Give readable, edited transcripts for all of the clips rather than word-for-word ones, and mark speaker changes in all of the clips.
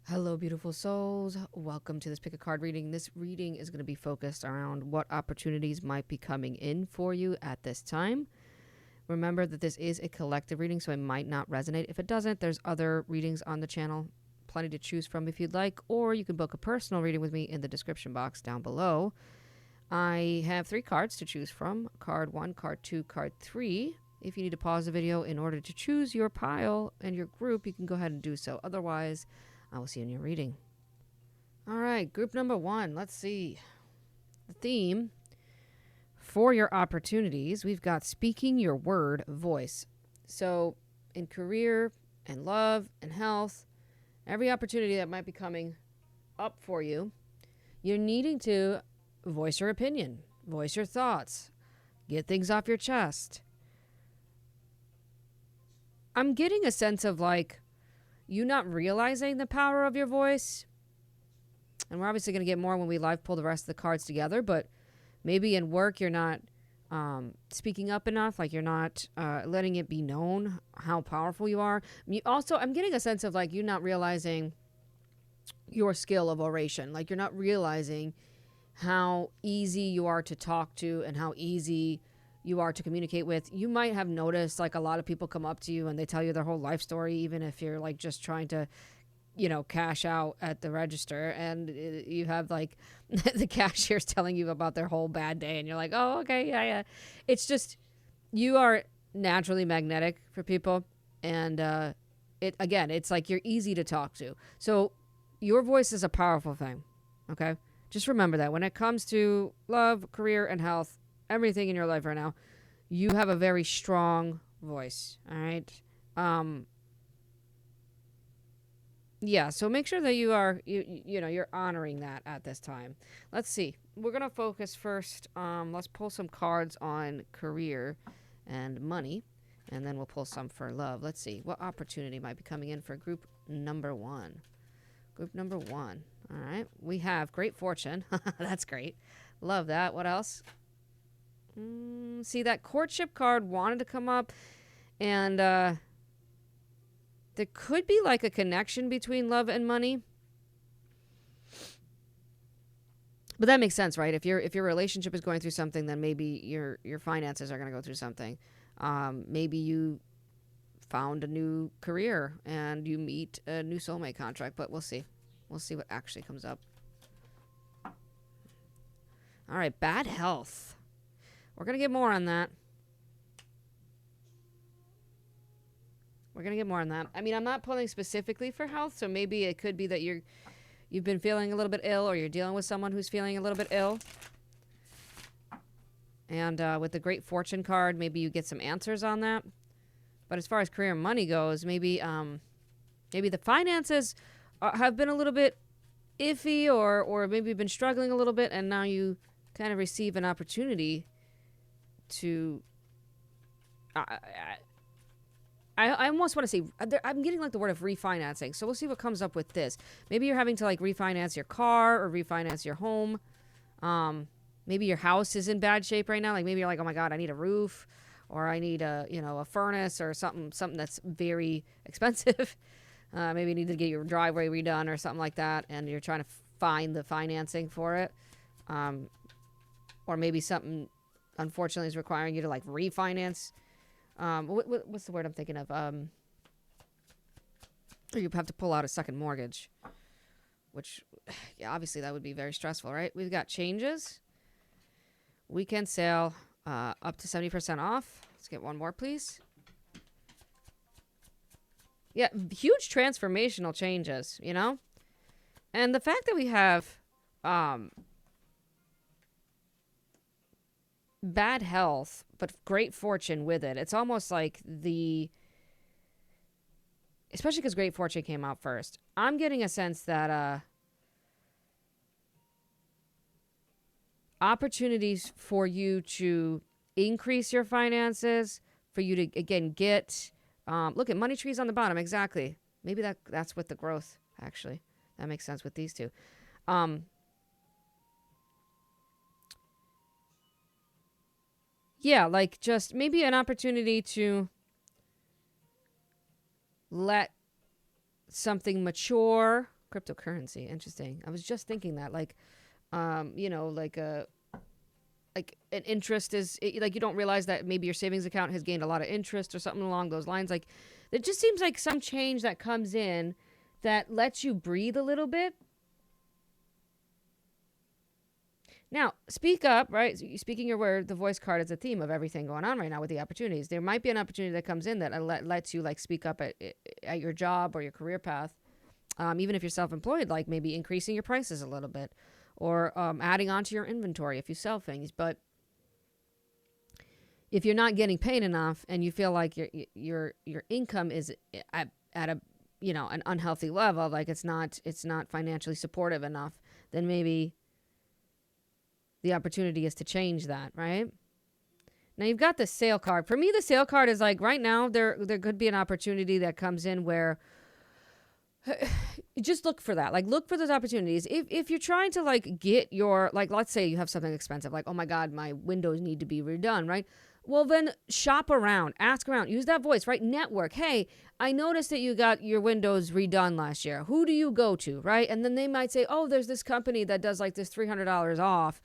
Speaker 1: Hello, beautiful souls. Welcome to this pick a card reading. This reading is going to be focused around what opportunities might be coming in for you at this time. Remember that this is a collective reading, so it might not resonate. If it doesn't, there's other readings on the channel, plenty to choose from if you'd like, or you can book a personal reading with me in the description box down below. I have 3 cards to choose from. Card 1, card 2, card 3. If you need to pause the video in order to choose your pile and your group, you can go ahead and do so. Otherwise, I will see you in your reading. All right, group number 1. Let's see. The theme for your opportunities, we've got speaking your word voice. So in career and love and health, every opportunity that might be coming up for you, you're needing to voice your opinion, voice your thoughts, get things off your chest. I'm getting a sense of like you not realizing the power of your voice. And we're obviously going to get more when we live pull the rest of the cards together, but maybe in work you're not speaking up enough, like you're not letting it be known how powerful you are. Also, I'm getting a sense of like you not realizing your skill of oration. Like you're not realizing how easy you are to talk to and how easy you are to communicate with. You might have noticed like a lot of people come up to you and they tell you their whole life story, even if you're like just trying to cash out at the register, and you have like the cashier's telling you about their whole bad day and you're like, oh, okay, yeah. It's just, you are naturally magnetic for people. And it's like you're easy to talk to. So your voice is a powerful thing. Okay. Just remember that when it comes to love, career, and health, everything in your life right now, you have a very strong voice. All right. Yeah, so make sure that you're honoring that at this time. Let's see. We're going to focus first. Let's pull some cards on career and money, and then we'll pull some for love. Let's see. What opportunity might be coming in for group number 1? Group number 1. All right. We have great fortune. That's great. Love that. What else? See, that courtship card wanted to come up, and there could be like a connection between love and money. But that makes sense, right? If your relationship is going through something, then maybe your finances are going to go through something. Maybe you found a new career and you meet a new soulmate contract, but we'll see. We'll see what actually comes up. All right, bad health. We're going to get more on that. I mean, I'm not pulling specifically for health, so maybe it could be that you've been feeling a little bit ill, or you're dealing with someone who's feeling a little bit ill. And with the Great Fortune card, maybe you get some answers on that. But as far as career and money goes, maybe the finances have been a little bit iffy, or maybe you've been struggling a little bit, and now you kind of receive an opportunity to... I almost want to say, I'm getting like the word of refinancing. So we'll see what comes up with this. Maybe you're having to like refinance your car or refinance your home. Maybe your house is in bad shape right now. Like maybe you're like, oh my God, I need a roof, or I need a furnace or something that's very expensive. Maybe you need to get your driveway redone or something like that. And you're trying to find the financing for it. Or maybe something unfortunately is requiring you to like refinance. What's the word I'm thinking of? You have to pull out a second mortgage, which, yeah, obviously that would be very stressful, right? We've got changes. Weekend sale, up to 70% off. Let's get one more, please. Yeah, huge transformational changes, And the fact that we have, bad health, but great fortune with it. It's almost like especially because Great Fortune came out first. I'm getting a sense that opportunities for you to increase your finances, for you to, again, get, look at money trees on the bottom. Exactly. Maybe that's with the growth, actually. That makes sense with these two. Yeah, like just maybe an opportunity to let something mature, Cryptocurrency. Interesting. I was just thinking that, like, you know, like an interest is like you don't realize that maybe your savings account has gained a lot of interest or something along those lines. Like, it just seems like some change that comes in that lets you breathe a little bit. Now, speak up, right? So speaking your word, the voice card is a theme of everything going on right now with the opportunities. There might be an opportunity that comes in that lets you like speak up at your job or your career path. Even if you're self-employed, like maybe increasing your prices a little bit or adding on to your inventory if you sell things. But if you're not getting paid enough and you feel like your income is at a, you know, an unhealthy level, like it's not financially supportive enough, then maybe the opportunity is to change that, right? Now you've got the sale card. For me, the sale card is like right now there could be an opportunity that comes in where just look for that. Like look for those opportunities. If you're trying to like get your, like let's say you have something expensive, like, oh my God, my windows need to be redone, right? Well, then shop around, ask around, use that voice, right? Network. Hey, I noticed that you got your windows redone last year. Who do you go to, right? And then they might say, oh, there's this company that does like this $300 off,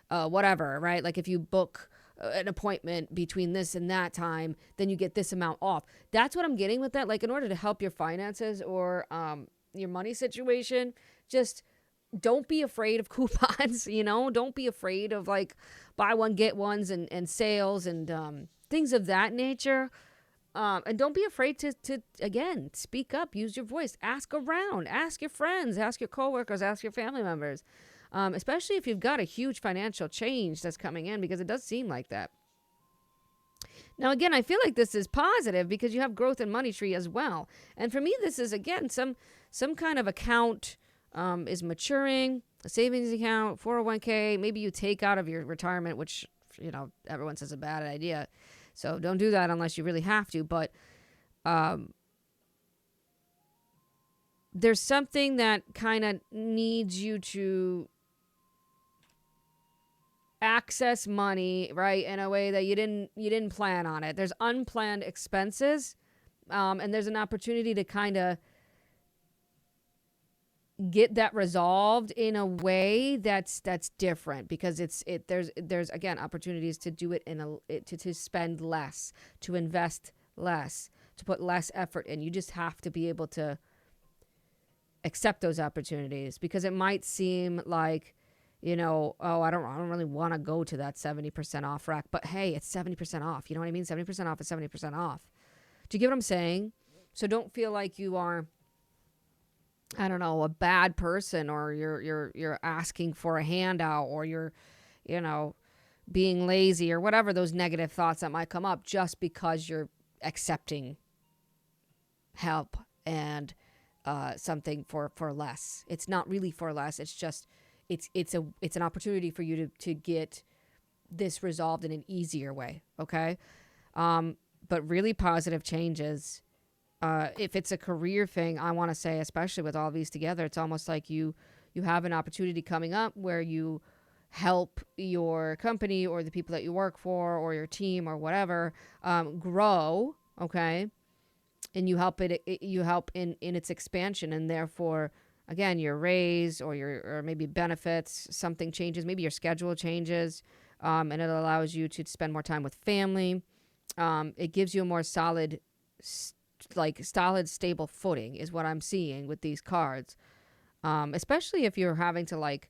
Speaker 1: whatever, right? Like if you book an appointment between this and that time, then you get this amount off. That's what I'm getting with that. Like in order to help your finances or your money situation, just don't be afraid of coupons, you know, don't be afraid of like buy one, get ones and sales and things of that nature. And don't be afraid to, again, speak up, use your voice, ask around, ask your friends, ask your coworkers, ask your family members, especially if you've got a huge financial change that's coming in, because it does seem like that. Now, again, I feel like this is positive because you have growth in Money Tree as well. And for me, this is, again, some kind of account is maturing, a savings account, 401k, maybe you take out of your retirement, which, you know, everyone says is a bad idea. So don't do that unless you really have to. But there's something that kind of needs you to access money, right, in a way that you didn't plan on it. There's unplanned expenses, and there's an opportunity to kind of get that resolved in a way that's different, because there's again opportunities to do it to spend less, to invest less, to put less effort in. You just have to be able to accept those opportunities, because it might seem like, you know, oh, I don't really want to go to that 70% off rack, but hey, it's 70% off. You know what I mean? 70% off is 70% off. Do you get what I'm saying? So don't feel like you are, I don't know, a bad person, or you're asking for a handout, or you're, you know, being lazy, or whatever those negative thoughts that might come up just because you're accepting help and something for less. It's not really for less. It's just it's an opportunity for you to get this resolved in an easier way. Okay, but really positive changes. If it's a career thing, I want to say, especially with all these together, it's almost like you have an opportunity coming up where you help your company or the people that you work for or your team or whatever grow, okay? And you help you help in its expansion, and therefore, again, your raise or maybe benefits, something changes, maybe your schedule changes, and it allows you to spend more time with family. It gives you a more solid stable footing is what I'm seeing with these cards. Especially if you're having to, like,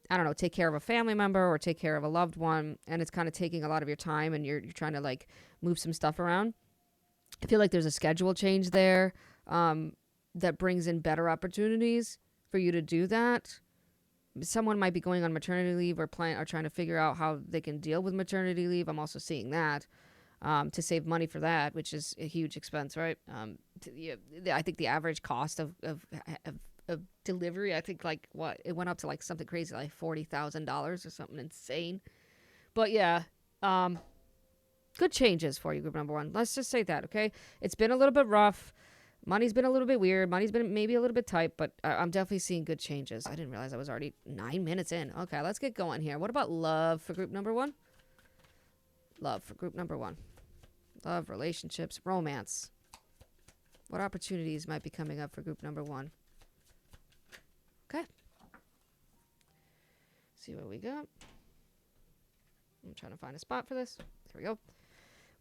Speaker 1: I don't know, take care of a family member or take care of a loved one, and it's kind of taking a lot of your time, and you're trying to like move some stuff around. I feel like there's a schedule change there that brings in better opportunities for you to do that. Someone might be going on maternity leave or trying to figure out how they can deal with maternity leave. I'm also seeing that. To save money for that, which is a huge expense, right? I think the average cost of delivery, I think it went up to like something crazy, like $40,000 or something insane. But yeah, good changes for you, group number one. Let's just say that, okay? It's been a little bit rough. Money's been a little bit weird. Money's been maybe a little bit tight, but I'm definitely seeing good changes. I didn't realize I was already 9 minutes in. Okay, let's get going here. What about love for group number one? Love for group number one. Love, relationships, romance. What opportunities might be coming up for group number one? see what we got. I'm trying to find a spot for this. Here we go.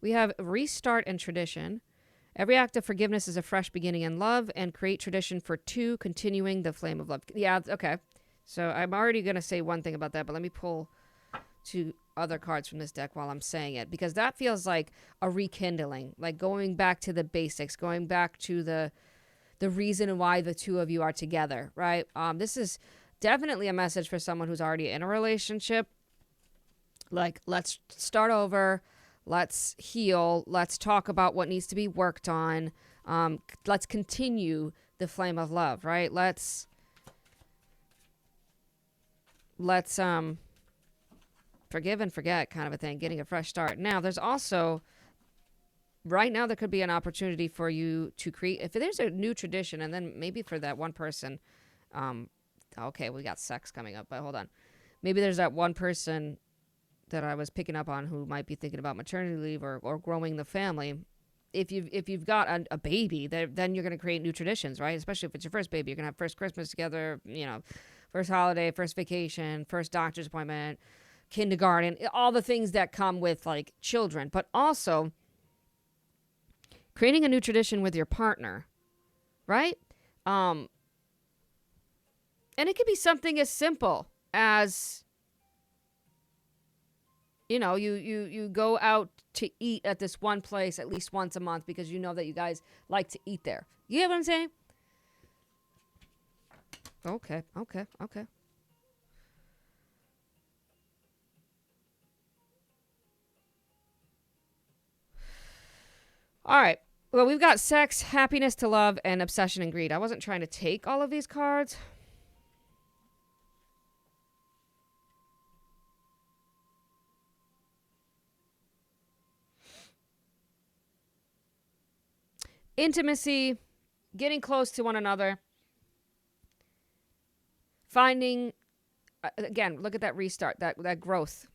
Speaker 1: We have restart and tradition. Every act of forgiveness is a fresh beginning in love, and create tradition for two, continuing the flame of love. Yeah, okay. So I'm already going to say one thing about that, but let me pull two other cards from this deck while I'm saying it, because that feels like a rekindling, like going back to the basics, going back to the reason why the two of you are together, right? This is definitely a message for someone who's already in a relationship. Like, let's start over. Let's heal. Let's talk about what needs to be worked on. Let's continue the flame of love, right? Let's forgive and forget kind of a thing, getting a fresh start. Now, there's also, right now, there could be an opportunity for you to create, if there's a new tradition, and then maybe for that one person, okay, we got sex coming up, but hold on. Maybe there's that one person that I was picking up on who might be thinking about maternity leave or growing the family. If you've got a baby, then you're going to create new traditions, right? Especially if it's your first baby. You're going to have first Christmas together, first holiday, first vacation, first doctor's appointment, kindergarten, all the things that come with like children, but also creating a new tradition with your partner, right? And it could be something as simple as, you go out to eat at this one place at least once a month because you know that you guys like to eat there. You get what I'm saying? Okay. All right. Well, we've got sex, happiness to love, and obsession and greed. I wasn't trying to take all of these cards. Intimacy, getting close to one another, finding, again, look at that restart, that growth,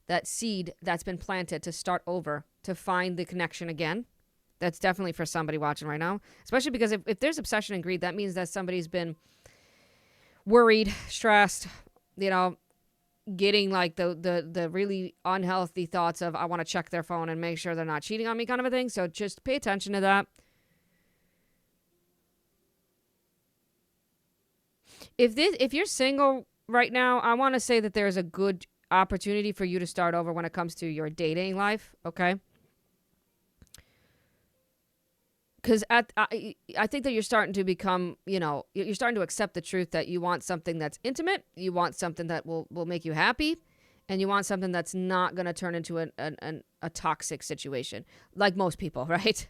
Speaker 1: that seed that's been planted to start over, to find the connection again. That's definitely for somebody watching right now, especially because if there's obsession and greed, that means that somebody's been worried, stressed, getting like the really unhealthy thoughts of, I want to check their phone and make sure they're not cheating on me kind of a thing. So just pay attention to that. If you're single right now, I want to say that there's a good opportunity for you to start over when it comes to your dating life, okay? Because I think that you're starting to become, you're starting to accept the truth that you want something that's intimate, you want something that will make you happy, and you want something that's not going to turn into a toxic situation, like most people, right?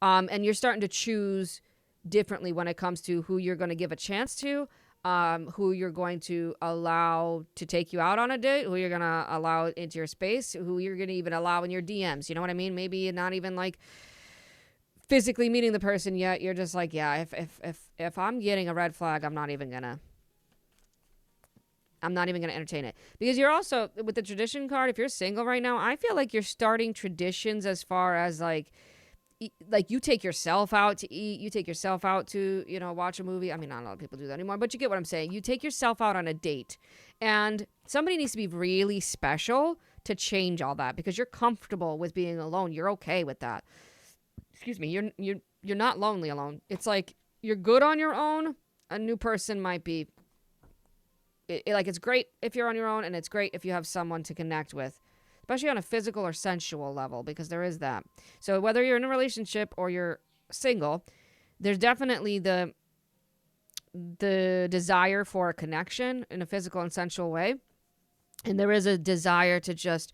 Speaker 1: And you're starting to choose differently when it comes to who you're going to give a chance to, who you're going to allow to take you out on a date, who you're going to allow into your space, who you're going to even allow in your DMs. You know what I mean? Maybe you're not even like physically meeting the person yet. You're just like, yeah, if I'm getting a red flag, I'm not even gonna entertain it. Because you're also, with the tradition card, if you're single right now, I feel like you're starting traditions as far as like you take yourself out to eat, you take yourself out to, watch a movie. I mean, not a lot of people do that anymore, but you get what I'm saying. You take yourself out on a date, and somebody needs to be really special to change all that, because you're comfortable with being alone. You're okay with that. Excuse me, you're not lonely alone. It's like you're good on your own. A new person might be it's great if you're on your own, and it's great if you have someone to connect with, especially on a physical or sensual level, because there is that. So whether you're in a relationship or you're single, there's definitely the desire for a connection in a physical and sensual way, and there is a desire to just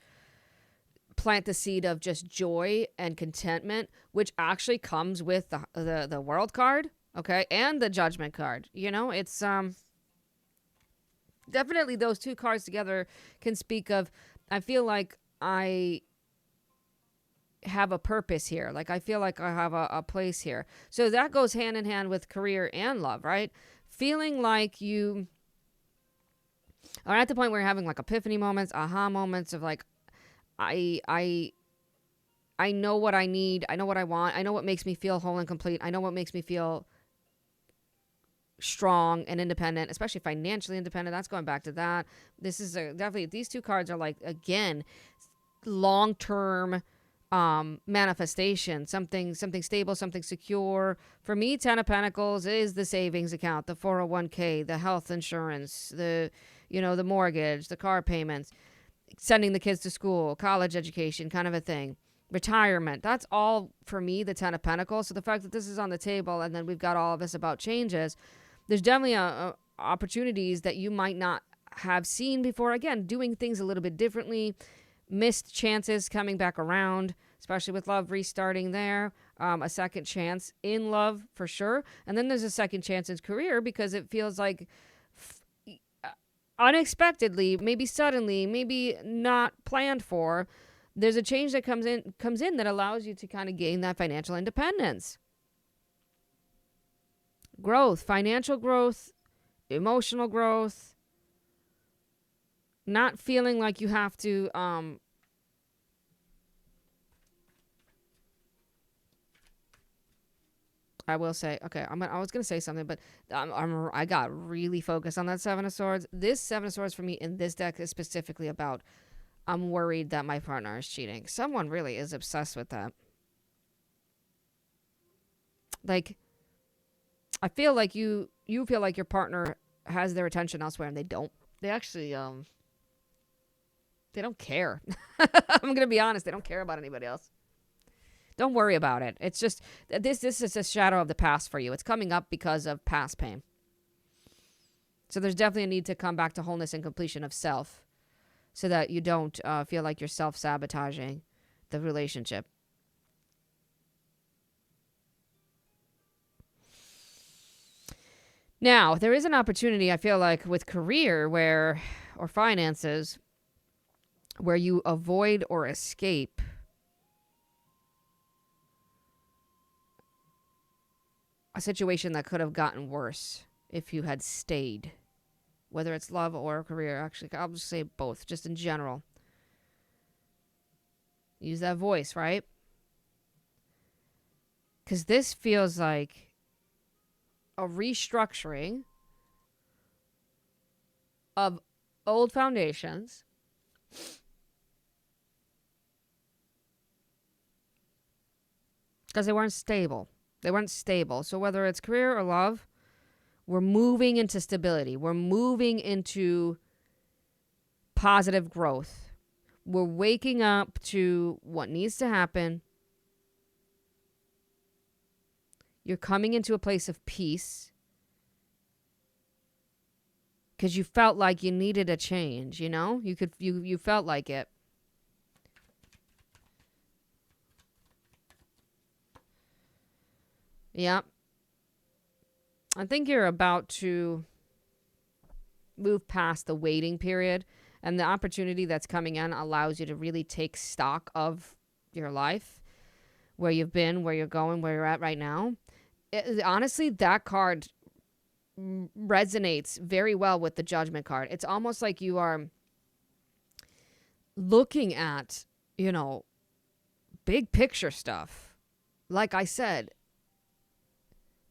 Speaker 1: plant the seed of just joy and contentment, which actually comes with the World card, okay, and the Judgment card. It's definitely those two cards together can speak of, I feel like I have a purpose here. Like, I feel like I have a place here. So that goes hand in hand with career and love, right? Feeling like you are at the point where you're having like epiphany moments, aha moments of like, I know what I need. I know what I want. I know what makes me feel whole and complete. I know what makes me feel strong and independent, especially financially independent. That's going back to that. This is definitely, these two cards are like, again, long-term manifestation, something stable, something secure. For me, 10 of Pentacles is the savings account, the 401k, the health insurance, the mortgage, the car payments, sending the kids to school, college education, kind of a thing, retirement. That's all for me, the 10 of Pentacles. So the fact that this is on the table and then we've got all of this about changes, there's definitely opportunities that you might not have seen before. Again, doing things a little bit differently, missed chances coming back around, especially with love restarting there. A second chance in love for sure. And then there's a second chance in career because it feels like unexpectedly, maybe suddenly, maybe not planned for, there's a change that comes in that allows you to kind of gain that financial independence. Growth, financial growth, emotional growth, not feeling like you have to I will say, okay, I was going to say something, but I got really focused on that Seven of Swords. This Seven of Swords for me in this deck is specifically about, I'm worried that my partner is cheating. Someone really is obsessed with that. Like, I feel like you feel like your partner has their attention elsewhere, and they don't. They actually, they don't care. I'm going to be honest. They don't care about anybody else. Don't worry about it. It's just, this is a shadow of the past for you. It's coming up because of past pain. So there's definitely a need to come back to wholeness and completion of self so that you don't feel like you're self-sabotaging the relationship. Now, there is an opportunity, I feel like, with career or finances, where you avoid or escape a situation that could have gotten worse if you had stayed, whether it's love or career. Actually, I'll just say both, just in general. Use that voice, right? Because this feels like a restructuring of old foundations because they weren't stable. They weren't stable. So whether it's career or love, we're moving into stability. We're moving into positive growth. We're waking up to what needs to happen. You're coming into a place of peace because you felt like you needed a change, you felt like it. Yeah. I think you're about to move past the waiting period, and the opportunity that's coming in allows you to really take stock of your life, where you've been, where you're going, where you're at right now. Honestly, that card resonates very well with the Judgment card. It's almost like you are looking at, big picture stuff. Like I said,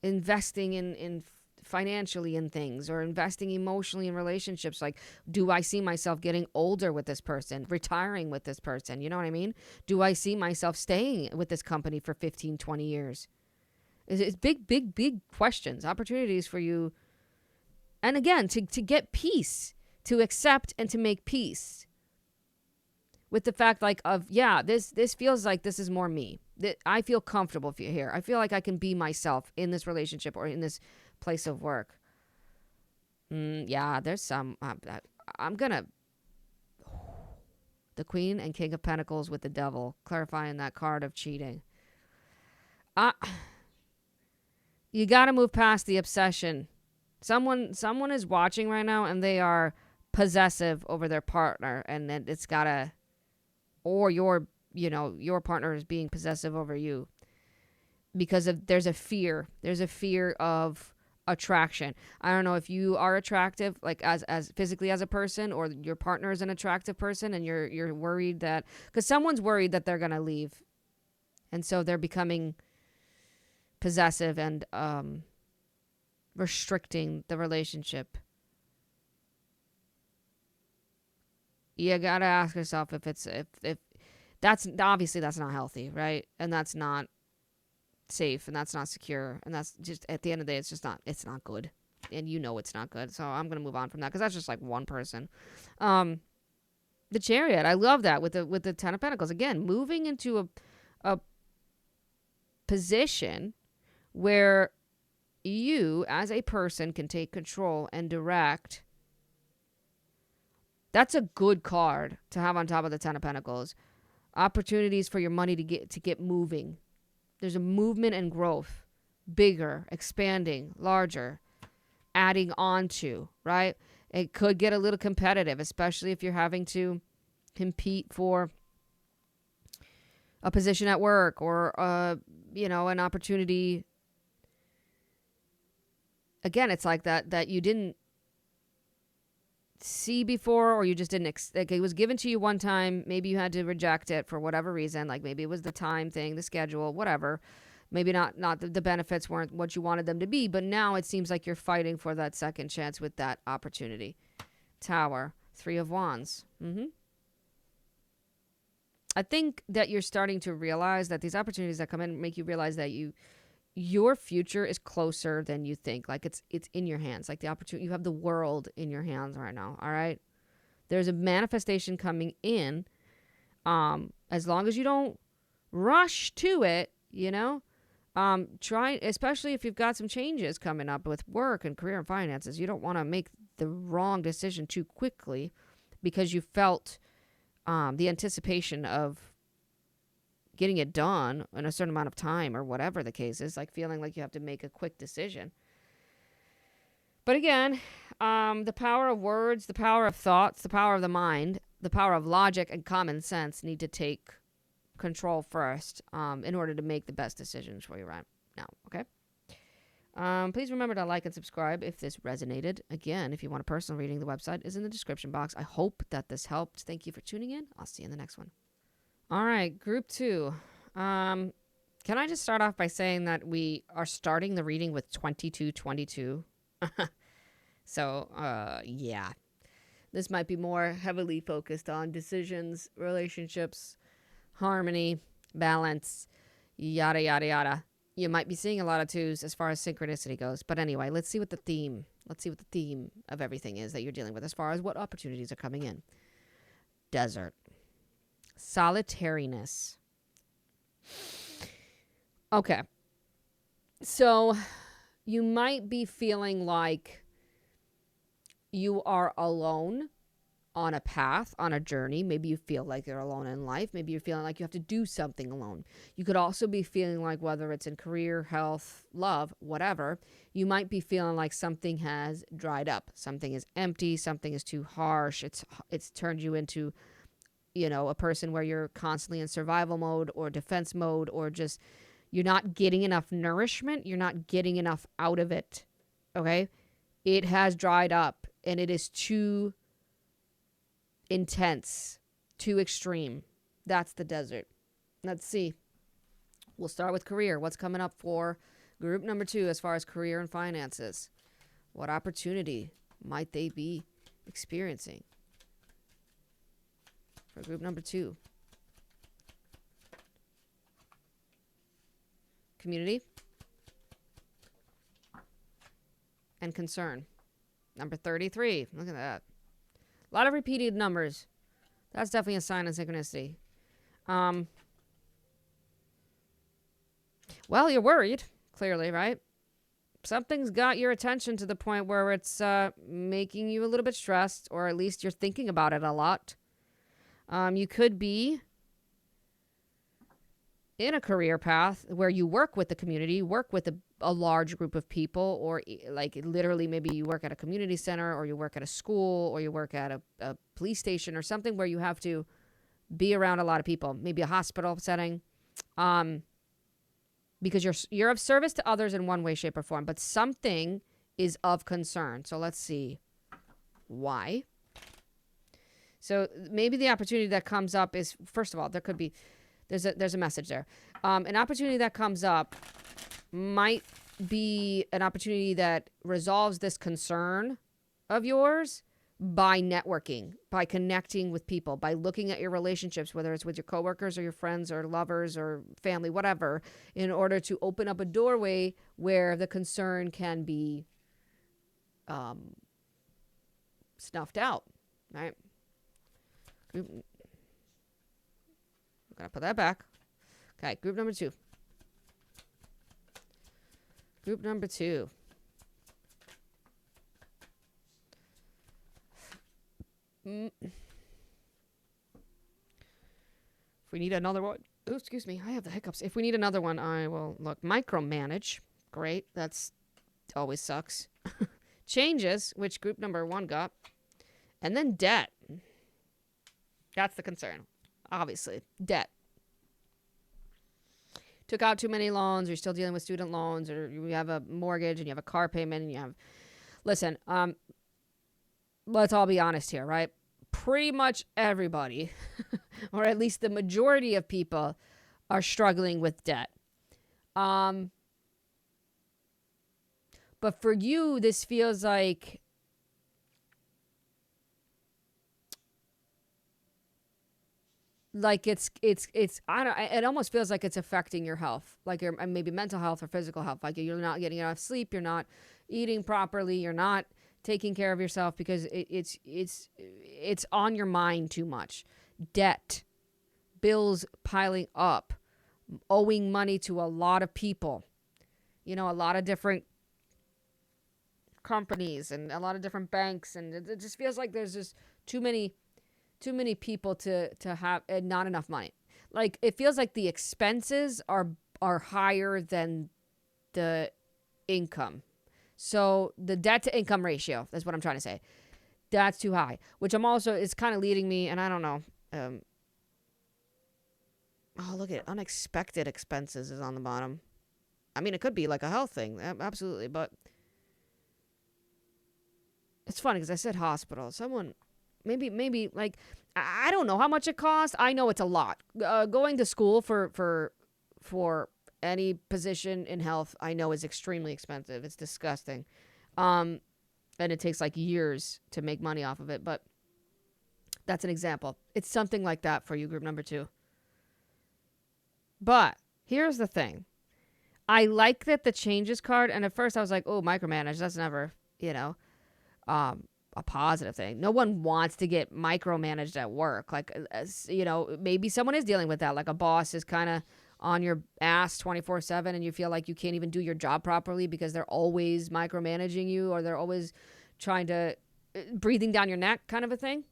Speaker 1: investing in financially in things, or investing emotionally in relationships. Like, do I see myself getting older with this person, retiring with this person? You know what I mean? Do I see myself staying with this company for 15, 20 years? It's big questions, opportunities for you. And again, to get peace, to accept and to make peace with the fact this feels like this is more me. I feel comfortable here. I feel like I can be myself in this relationship or in this place of work. There's some, I'm gonna, the Queen and King of Pentacles with the Devil, clarifying that card of cheating. You gotta move past the obsession. Someone is watching right now and they are possessive over their partner, and then it's gotta, or your partner is being possessive over you because there's a fear of attraction. I don't know if you are attractive, like as physically as a person, or your partner is an attractive person, and you're worried that, because someone's worried that they're gonna leave, and so they're becoming possessive and restricting the relationship. You gotta ask yourself if that's obviously that's not healthy, right? And that's not safe, and that's not secure, and that's just at the end of the day, it's not good, and you know it's not good. So I'm gonna move on from that because that's just like one person. The Chariot, I love that with the Ten of Pentacles again, moving into a position where you as a person can take control and direct. That's a good card to have on top of the Ten of Pentacles. Opportunities for your money to get moving. There's a movement and growth. Bigger, expanding, larger, adding on to, right? It could get a little competitive, especially if you're having to compete for a position at work or an opportunity. Again, it's like that you didn't see before, or you just didn't like it was given to you one time. Maybe you had to reject it for whatever reason, like maybe it was the time thing, the schedule, whatever. Maybe not the benefits weren't what you wanted them to be, but now it seems like you're fighting for that second chance with that opportunity. Tower, Three of Wands. I think that you're starting to realize that these opportunities that come in make you realize that your future is closer than you think. Like it's in your hands. Like the opportunity, you have the world in your hands right now. All right. There's a manifestation coming in. As long as you don't rush to it, try, especially if you've got some changes coming up with work and career and finances, you don't want to make the wrong decision too quickly because you felt the anticipation of getting it done in a certain amount of time or whatever the case is, like feeling like you have to make a quick decision. But again, the power of words, the power of thoughts, the power of the mind, the power of logic and common sense need to take control first in order to make the best decisions for you right now, okay? Please remember to like and subscribe if this resonated. Again, if you want a personal reading, the website is in the description box. I hope that this helped. Thank you for tuning in. I'll see you in the next one. All right, group 2. Can I just start off by saying that we are starting the reading with 2222? So, yeah. This might be more heavily focused on decisions, relationships, harmony, balance, yada, yada, yada. You might be seeing a lot of 2s as far as synchronicity goes. But anyway, let's see what the theme of everything is that you're dealing with as far as what opportunities are coming in. Desert. Solitariness. Okay. So you might be feeling like you are alone on a path, on a journey. Maybe you feel like you're alone in life. Maybe you're feeling like you have to do something alone. You could also be feeling like, whether it's in career, health, love, whatever, you might be feeling like something has dried up. Something is empty. Something is too harsh. It's turned you into, a person where you're constantly in survival mode or defense mode, or just you're not getting enough nourishment. You're not getting enough out of it. Okay? It has dried up and it is too intense, too extreme. That's the desert. Let's see. We'll start with career. What's coming up for group number 2 as far as career and finances? What opportunity might they be experiencing for group number 2? Community and concern. Number 33. Look at that. A lot of repeated numbers. That's definitely a sign of synchronicity. Well, you're worried, clearly, right? Something's got your attention to the point where it's making you a little bit stressed, or at least you're thinking about it a lot. You could be in a career path where you work with the community, work with a large group of people, or like literally maybe you work at a community center, or you work at a school, or you work at a police station or something where you have to be around a lot of people, maybe a hospital setting, because you're of service to others in one way, shape, or form, but something is of concern. So let's see why. So maybe the opportunity that comes up is, first of all, there's a message there. An opportunity that comes up might be an opportunity that resolves this concern of yours by networking, by connecting with people, by looking at your relationships, whether it's with your coworkers or your friends or lovers or family, whatever, in order to open up a doorway where the concern can be snuffed out, right? I'm gonna put that back. Okay, group number 2. Group number 2. If we need another one, oh, excuse me, I have the hiccups. If we need another one, I will look. Micromanage. Great. That's always sucks. Changes, which group number 1 got. And then debt. That's the concern. Obviously. Debt. Took out too many loans, or you're still dealing with student loans, or you have a mortgage and you have a car payment and you have... Listen, let's all be honest here, right? Pretty much everybody, or at least the majority of people, are struggling with debt. But for you, this feels like it's I don't, it almost feels like it's affecting your health, like your maybe mental health or physical health. Like you're not getting enough sleep, you're not eating properly, you're not taking care of yourself because it's on your mind too much. Debt, bills piling up, owing money to a lot of people, a lot of different companies and a lot of different banks, and it just feels like there's just too many people to have, and not enough money. Like it feels like the expenses are higher than the income. So the debt to income ratio, that's what I'm trying to say. That's too high, which is kind of leading me, and I don't know. Oh, look at it. Unexpected expenses is on the bottom. I mean, it could be like a health thing. Absolutely. But it's funny because I said hospital. Someone, maybe like, I don't know how much it costs. I know it's a lot. Going to school for any position in health, I know is extremely expensive. It's disgusting. And it takes like years to make money off of it. But that's an example. It's something like that for you, group number 2. But here's the thing. I like that the changes card. And at first I was like, oh, micromanage. That's never, a positive thing. No one wants to get micromanaged at work. Like, maybe someone is dealing with that. Like a boss is kind of on your ass 24/7 and you feel like you can't even do your job properly because they're always micromanaging you, or they're always trying to breathing down your neck kind of a thing.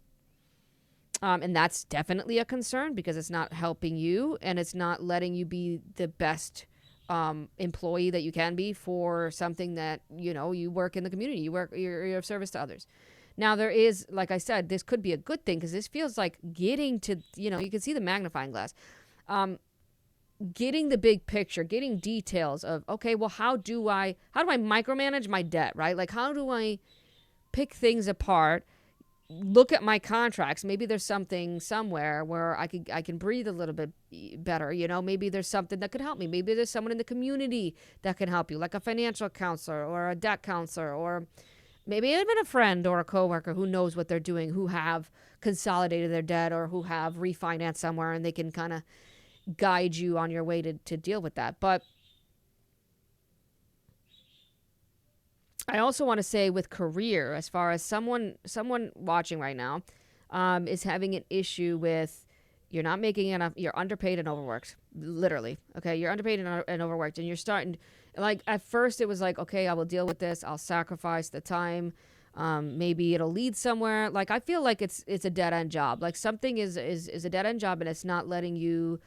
Speaker 1: And that's definitely a concern because it's not helping you and it's not letting you be the best employee that you can be for something that, you work in the community, you're of service to others. Now there is, like I said, this could be a good thing because this feels like getting to, you can see the magnifying glass. Getting the big picture, getting details of, okay, well, how do I micromanage my debt, right? Like, how do I pick things apart, look at my contracts? Maybe there's something somewhere where I can breathe a little bit better. Maybe there's something that could help me. Maybe there's someone in the community that can help you, like a financial counselor or a debt counselor, or maybe even a friend or a coworker who knows what they're doing, who have consolidated their debt or who have refinanced somewhere, and they can kind of guide you on your way to deal with that. But I also want to say with career, as far as someone watching right now is having an issue with, you're not making enough, you're underpaid and overworked, literally. Okay, you're underpaid and overworked, and you're starting, like, at first it was like, okay, I will deal with this, I'll sacrifice the time, maybe it'll lead somewhere. Like, I feel like it's a dead-end job. Like, something is a dead-end job and it's not letting you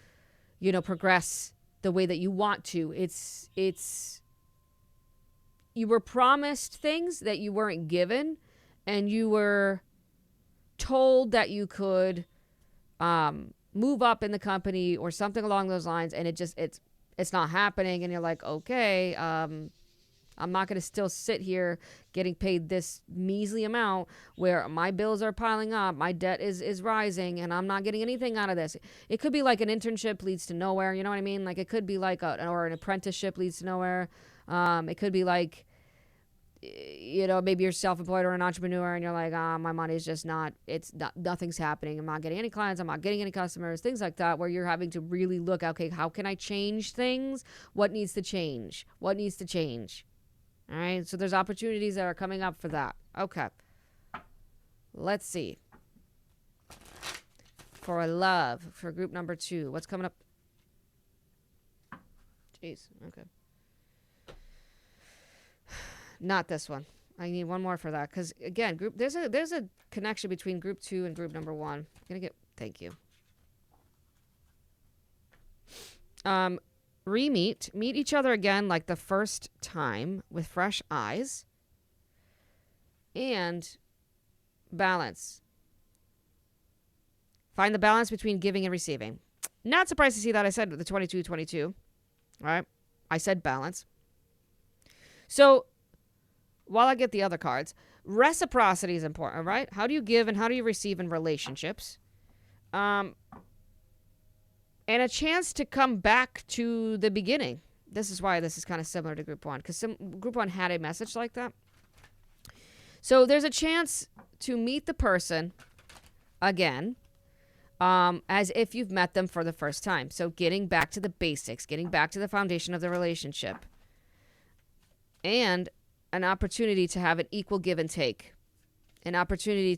Speaker 1: progress the way that you want to. It's you were promised things that you weren't given, and you were told that you could move up in the company or something along those lines, and it's not happening, and you're like, okay, I'm not going to still sit here getting paid this measly amount where my bills are piling up, my debt is rising, and I'm not getting anything out of this. It could be like an internship leads to nowhere, you know what I mean? Like, it could be like or an apprenticeship leads to nowhere. It could be like, maybe you're self-employed or an entrepreneur and you're like, my money's just not, nothing's happening. I'm not getting any clients. I'm not getting any customers, things like that, where you're having to really look, okay, how can I change things? What needs to change? What needs to change? All right. So there's opportunities that are coming up for that. Okay. Let's see. For love, for group number 2, what's coming up? Jeez. Okay. Not this one. I need one more for that because again, there's a connection between group 2 and group number 1. Thank you. Meet each other again like the first time with fresh eyes and balance. Find the balance between giving and receiving. Not surprised to see that I said the 22-22. All right. I said balance. So while I get the other cards, reciprocity is important, right? How do you give and how do you receive in relationships? And a chance to come back to the beginning. This is why this is kind of similar to group 1, because group 1 had a message like that. So there's a chance to meet the person again, as if you've met them for the first time. So getting back to the basics, getting back to the foundation of the relationship. And an opportunity to have an equal give and take. An opportunity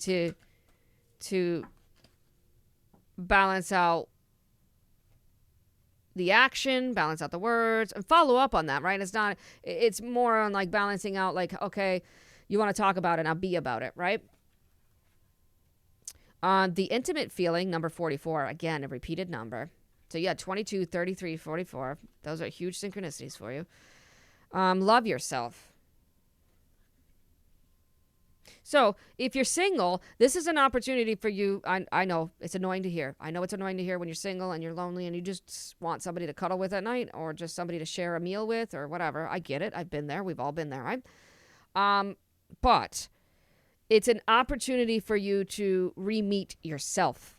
Speaker 1: to balance out the action, balance out the words, and follow up on that, right? It's more on like balancing out like, okay, you want to talk about it, now be about it, right? The intimate feeling, number 44, again, a repeated number. So yeah, 22, 33, 44. Those are huge synchronicities for you. Love yourself. So if you're single, this is an opportunity for you. I know it's annoying to hear. I know it's annoying to hear when you're single and you're lonely and you just want somebody to cuddle with at night or just somebody to share a meal with or whatever. I get it. I've been there. We've all been there, right? But it's an opportunity for you to re-meet yourself,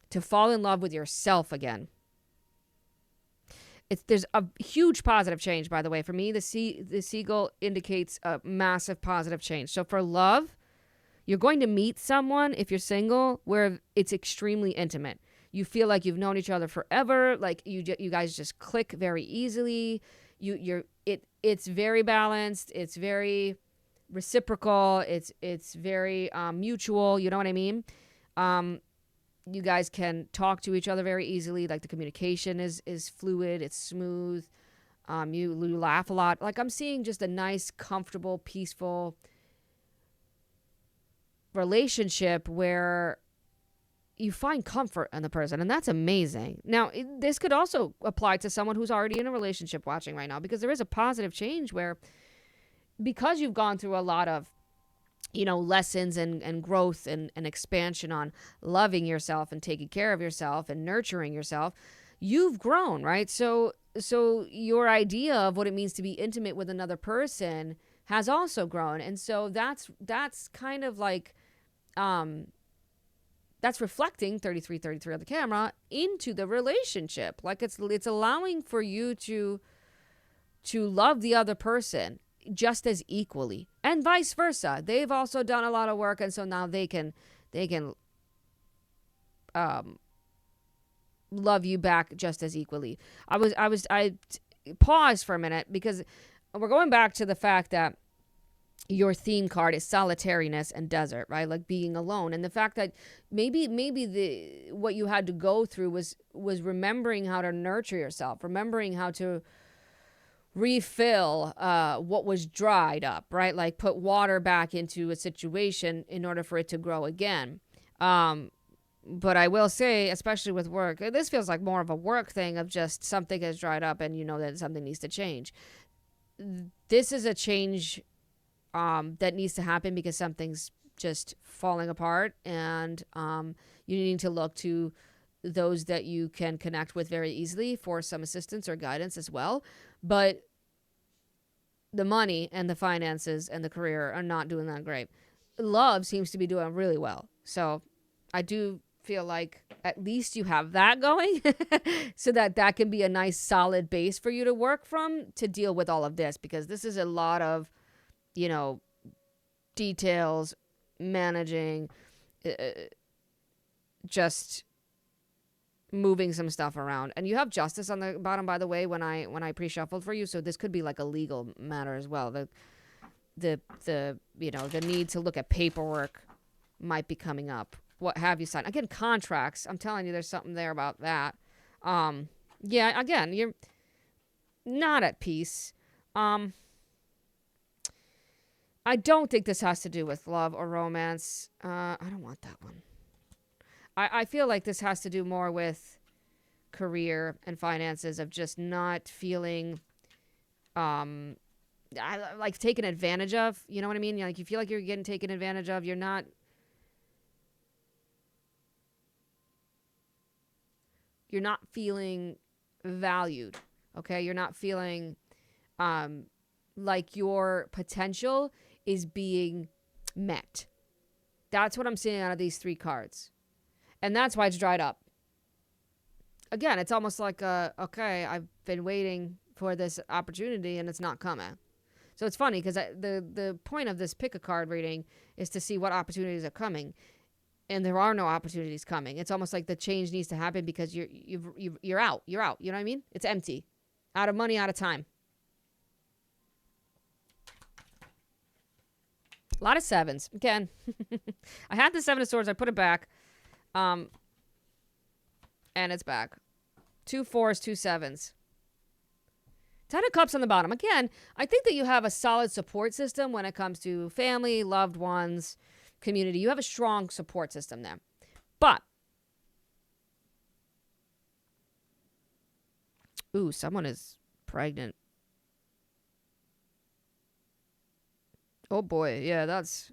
Speaker 1: to fall in love with yourself again. There's a huge positive change, by the way. For me, the seagull indicates a massive positive change. So for love, you're going to meet someone, if you're single, where it's extremely intimate. You feel like you've known each other forever. Like you guys just click very easily. It's very balanced. It's very reciprocal. It's very mutual. You know what I mean? You guys can talk to each other very easily. Like the communication is fluid. It's smooth. You laugh a lot. Like I'm seeing just a nice, comfortable, peaceful relationship where you find comfort in the person, and that's amazing. Now, this could also apply to someone who's already in a relationship watching right now, because there is a positive change where, because you've gone through a lot of lessons and growth and expansion on loving yourself and taking care of yourself and nurturing yourself, you've grown, right? So your idea of what it means to be intimate with another person has also grown. And so that's kind of like, that's reflecting 33 on the camera into the relationship. Like it's allowing for you to love the other person just as equally, and vice versa. They've also done a lot of work, and so now they can love you back just as equally. I paused for a minute because we're going back to the fact that your theme card is solitariness and desert, right? Like being alone, and the fact that maybe what you had to go through was remembering how to nurture yourself, remembering how to refill what was dried up, right? Like put water back into a situation in order for it to grow again. But I will say, especially with work, this feels like more of a work thing of just something has dried up and you know that something needs to change. This is a change that needs to happen because something's just falling apart, and you need to look to those that you can connect with very easily for some assistance or guidance as well. But the money and the finances and the career are not doing that great. Love seems to be doing really well. So I do feel like at least you have that going so that that can be a nice solid base for you to work from to deal with all of this, because this is a lot of, you know, details, managing, uh, just moving some stuff around. And you have justice on the bottom, by the way, when I pre-shuffled for you, so this could be like a legal matter as well. The you know, the need to look at paperwork might be coming up. What have you signed? Again, contracts. I'm telling you, there's something there about that. Yeah, again, you're not at peace. I don't think this has to do with love or romance. I don't want that one. I feel like this has to do more with career and finances, of just not feeling like taken advantage of. You know what I mean? Like, you feel like you're getting taken advantage of. You're not feeling valued. Okay? You're not feeling like your potential is being met. That's what I'm seeing out of these 3 cards. And that's why it's dried up. Again, it's almost like, okay, I've been waiting for this opportunity and it's not coming. So it's funny because the point of this pick a card reading is to see what opportunities are coming. And there are no opportunities coming. It's almost like the change needs to happen because you're out. You're out. You know what I mean? It's empty. Out of money, out of time. A lot of 7s. Again, I had the 7 of Swords. I put it back. And it's back. 2 4s, 2 7s. 10 of Cups on the bottom. Again, I think that you have a solid support system when it comes to family, loved ones, community. You have a strong support system there. But, ooh, someone is pregnant. Oh boy, yeah, that's...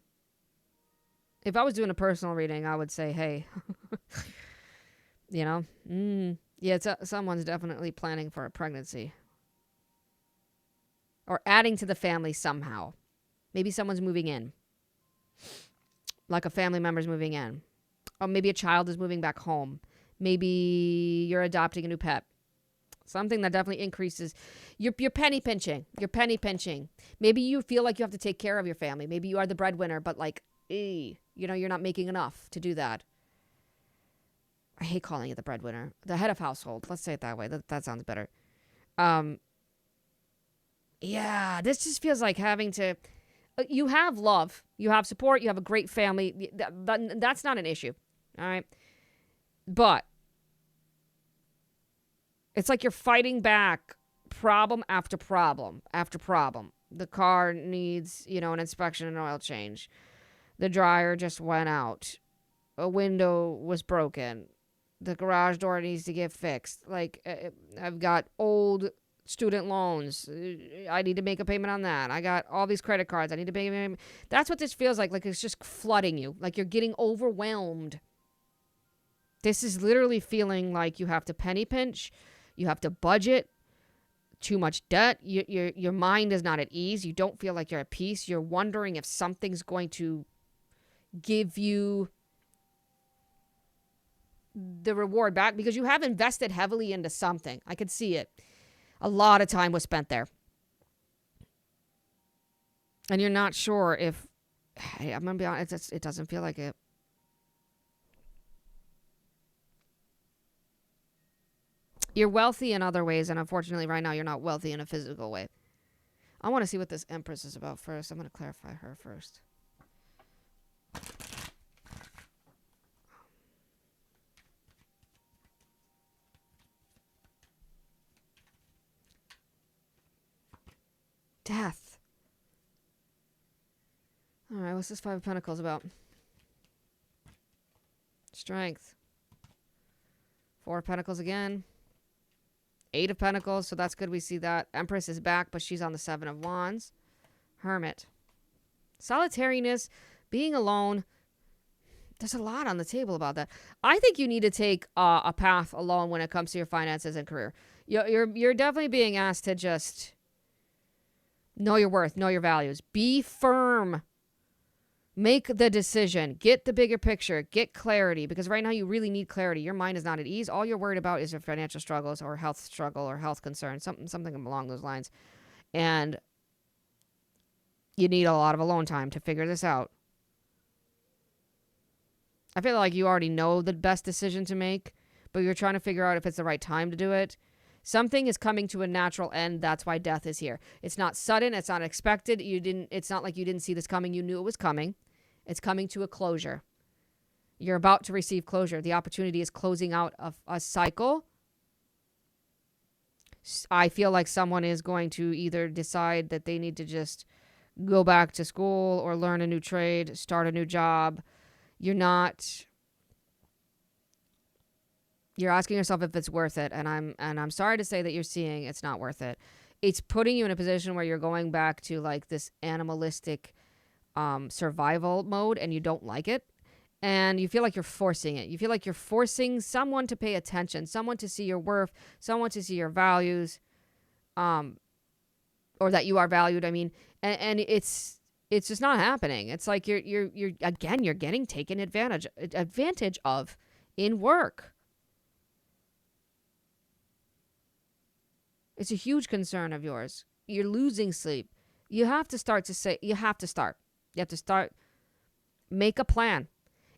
Speaker 1: If I was doing a personal reading, I would say, hey, you know, yeah, someone's definitely planning for a pregnancy. Or adding to the family somehow. Maybe someone's moving in. Like a family member's moving in. Or maybe a child is moving back home. Maybe you're adopting a new pet. Something that definitely increases. You're penny pinching. You're penny pinching. Maybe you feel like you have to take care of your family. Maybe you are the breadwinner, but like, you know, you're not making enough to do that. I hate calling it the breadwinner. The head of household. Let's say it that way. That sounds better. Yeah, this just feels like having to... You have love. You have support. You have a great family. That's not an issue. All right? But it's like you're fighting back problem after problem after problem. The car needs, you know, an inspection and oil change. The dryer just went out. A window was broken. The garage door needs to get fixed. Like, I've got old student loans. I need to make a payment on that. I got all these credit cards. I need to pay them. That's what this feels like. Like, it's just flooding you. Like, you're getting overwhelmed. This is literally feeling like you have to penny pinch. You have to budget. Too much debt. Your mind is not at ease. You don't feel like you're at peace. You're wondering if something's going to give you the reward back, because you have invested heavily into something. I could see it. A lot of time was spent there. And you're not sure if... Hey, I'm going to be honest, it doesn't feel like it. You're wealthy in other ways, and unfortunately right now you're not wealthy in a physical way. I want to see what this Empress is about first. I'm going to clarify her first. Death. All right, what's this Five of Pentacles about? Strength. Four of Pentacles again. Eight of Pentacles, so that's good. We see that. Empress is back, but she's on the Seven of Wands. Hermit. Solitariness. Being alone. There's a lot on the table about that. I think you need to take a path alone when it comes to your finances and career. You're definitely being asked to just know your worth, know your values. Be firm. Make the decision. Get the bigger picture. Get clarity, because right now you really need clarity. Your mind is not at ease. All you're worried about is your financial struggles or health struggle or health concerns, something along those lines. And you need a lot of alone time to figure this out. I feel like you already know the best decision to make, but you're trying to figure out if it's the right time to do it. Something is coming to a natural end. That's why death is here. It's not sudden. It's not expected. It's not like you didn't see this coming. You knew it was coming. It's coming to a closure. You're about to receive closure. The opportunity is closing out a cycle. I feel like someone is going to either decide that they need to just go back to school or learn a new trade, start a new job. You're asking yourself if it's worth it, and I'm sorry to say that you're seeing it's not worth it. It's putting you in a position where you're going back to like this animalistic survival mode, and you don't like it, and you feel like you're forcing it. You feel like you're forcing someone to pay attention, someone to see your worth, someone to see your values, or that you are valued. I mean, and it's just not happening. It's like you're getting taken advantage of in work. It's a huge concern of yours. You're losing sleep. You have to start. Make a plan.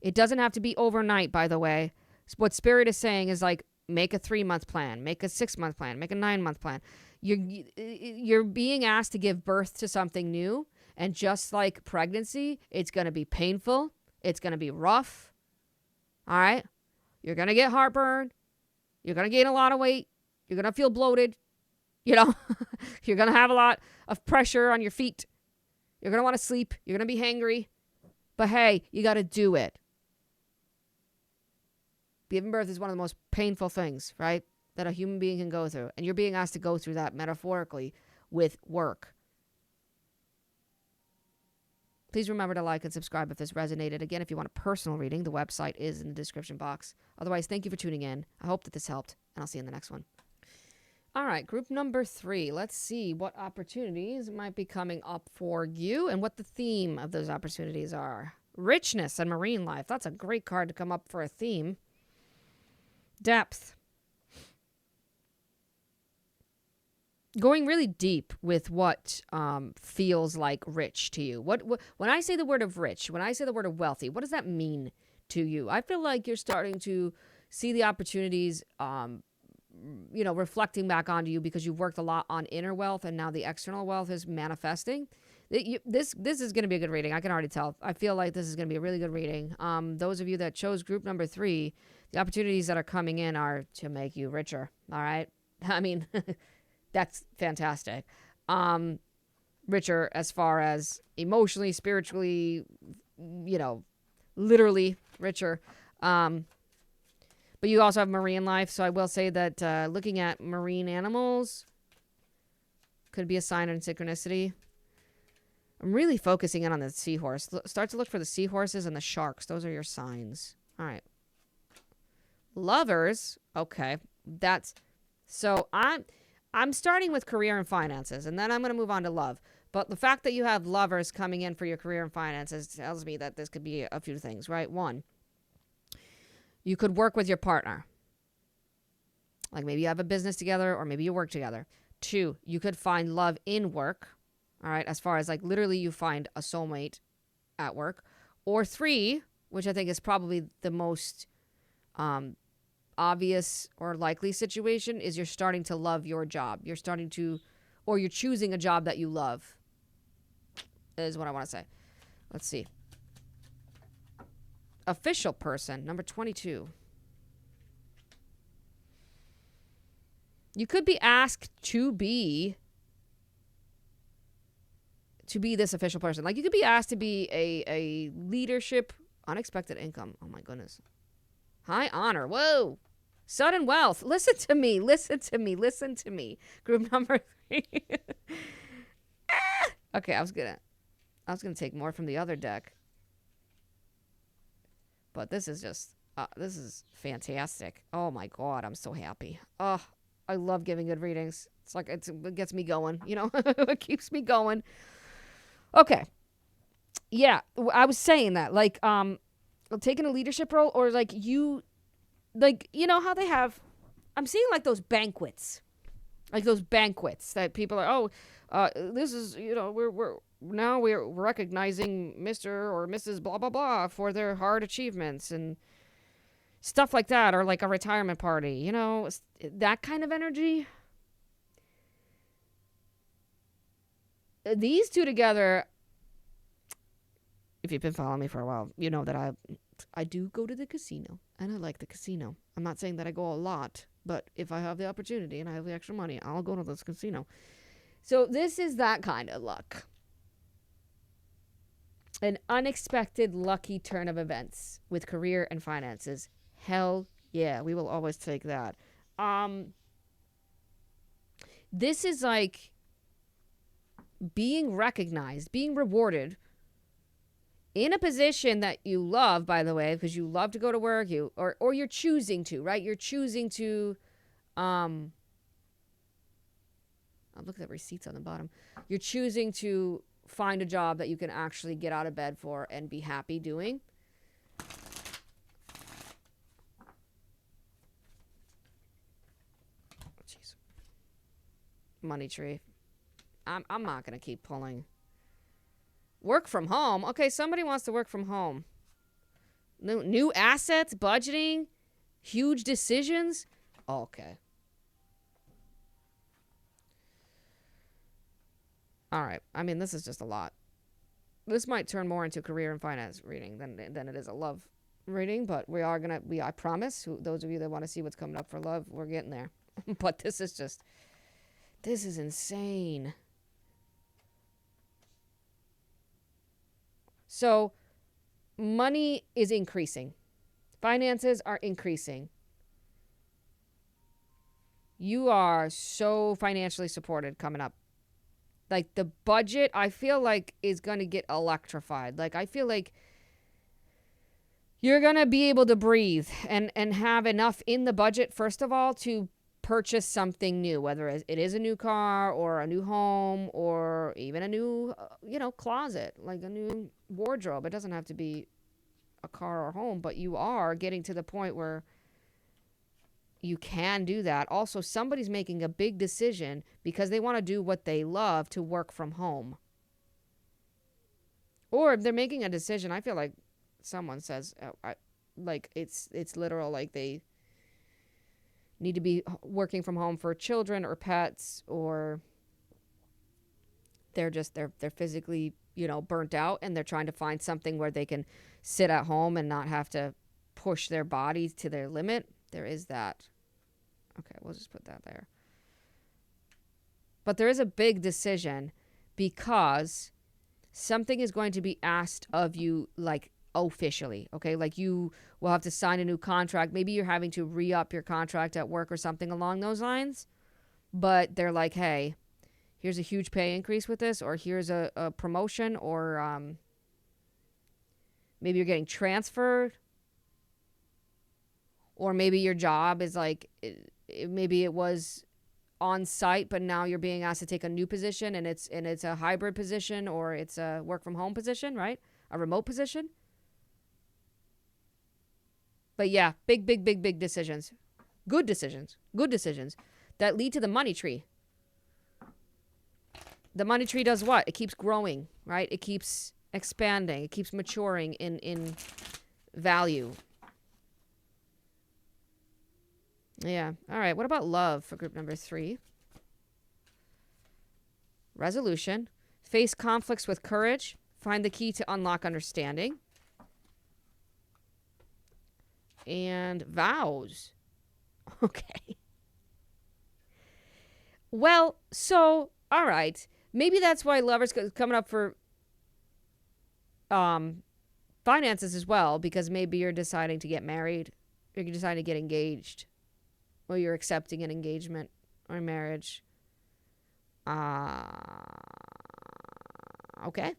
Speaker 1: It doesn't have to be overnight, by the way. What Spirit is saying is like, make a 3-month plan, make a 6-month plan, make a 9-month plan. You're being asked to give birth to something new. And just like pregnancy, it's going to be painful. It's going to be rough. All right? You're going to get heartburn. You're going to gain a lot of weight. You're going to feel bloated. You know, you're going to have a lot of pressure on your feet. You're going to want to sleep. You're going to be hangry. But hey, you got to do it. Giving birth is one of the most painful things, right, that a human being can go through. And you're being asked to go through that metaphorically with work. Please remember to like and subscribe if this resonated. Again, if you want a personal reading, the website is in the description box. Otherwise, thank you for tuning in. I hope that this helped, and I'll see you in the next one. All right, group number 3. Let's see what opportunities might be coming up for you and what the theme of those opportunities are. Richness and marine life. That's a great card to come up for a theme. Depth. Going really deep with what feels like rich to you. When I say the word of rich, when I say the word of wealthy, what does that mean to you? I feel like you're starting to see the opportunities reflecting back onto you because you've worked a lot on inner wealth, and now the external wealth is manifesting. This is going to be a good reading. I can already tell. I feel like this is going to be a really good reading. Those of you that chose group number 3, the opportunities that are coming in are to make you richer. All right. I mean, that's fantastic. Richer as far as emotionally, spiritually, literally richer. But you also have marine life. So I will say that looking at marine animals could be a sign of synchronicity. I'm really focusing in on the seahorse. Start to look for the seahorses and the sharks. Those are your signs. All right. Lovers. Okay. So I'm starting with career and finances, and then I'm going to move on to love. But the fact that you have lovers coming in for your career and finances tells me that this could be a few things, right? 1, you could work with your partner. Like maybe you have a business together, or maybe you work together. 2, you could find love in work. All right, as far as like literally you find a soulmate at work. Or 3, which I think is probably the most obvious or likely situation, is you're starting to love your job. You're choosing a job that you love, is what I want to say. Let's see. Official person, number 22. You could be asked to be this official person. Like you could be asked to be a leadership, unexpected income. Oh my goodness. High honor. Whoa. Sudden wealth. Listen to me. Group number 3. Okay, I was gonna take more from the other deck. But this is fantastic. Oh my God, I'm so happy. Oh, I love giving good readings. It's like it gets me going, It keeps me going. Okay. Yeah, I was saying that. Like, taking a leadership role, or like you know how they have, I'm seeing like those banquets. Like those banquets that people are, this is, we're now we're recognizing Mr. or Mrs. blah blah blah for their hard achievements and stuff like that, or like a retirement party, that kind of energy. These two together, if you've been following me for a while, you know that I do go to the casino, and I like the casino. I'm not saying that I go a lot, but if I have the opportunity and I have the extra money, I'll go to this casino. So this is that kind of luck. An unexpected lucky turn of events with career and finances. Hell yeah, we will always take that. This is like being recognized, being rewarded in a position that you love, by the way, because you love to go to work, or you're choosing to, right? You're choosing to, I'll look at the receipts on the bottom. You're choosing to find a job that you can actually get out of bed for and be happy doing. Jeez. Money tree. I'm not going to keep pulling. Work from home. Okay, somebody wants to work from home. New assets, budgeting, huge decisions. Okay. All right. I mean, this is just a lot. This might turn more into career and finance reading than it is a love reading, but I promise, those of you that want to see what's coming up for love, we're getting there. But this is insane. So, money is increasing. Finances are increasing. You are so financially supported coming up. Like the budget, I feel like is going to get electrified. Like I feel like you're going to be able to breathe and have enough in the budget, first of all, to purchase something new, whether it is a new car or a new home or even a new, closet, like a new wardrobe. It doesn't have to be a car or home, but you are getting to the point where you can do that. Also, somebody's making a big decision because they want to do what they love to work from home. Or if they're making a decision, I feel like someone says, it's literal, like they need to be working from home for children or pets, or they're physically, burnt out, and they're trying to find something where they can sit at home and not have to push their bodies to their limit. There is that. Okay, we'll just put that there. But there is a big decision because something is going to be asked of you, like officially, okay? Like you will have to sign a new contract. Maybe you're having to re-up your contract at work or something along those lines. But they're like, hey, here's a huge pay increase with this, or here's a promotion, or maybe you're getting transferred, or maybe your job is like, maybe it was on site, but now you're being asked to take a new position, and it's a hybrid position, or it's a work from home position, right? A remote position. But yeah, big decisions. Good decisions that lead to the money tree. The money tree does what? It keeps growing, right? It keeps expanding. It keeps maturing in value. Yeah. All right. What about love for group number 3? Resolution. Face conflicts with courage. Find the key to unlock understanding. And vows. Okay. Well, so, all right. Maybe that's why lovers coming up for finances as well, because maybe you're deciding to get married, or you're deciding to get engaged, or you're accepting an engagement or marriage. Okay.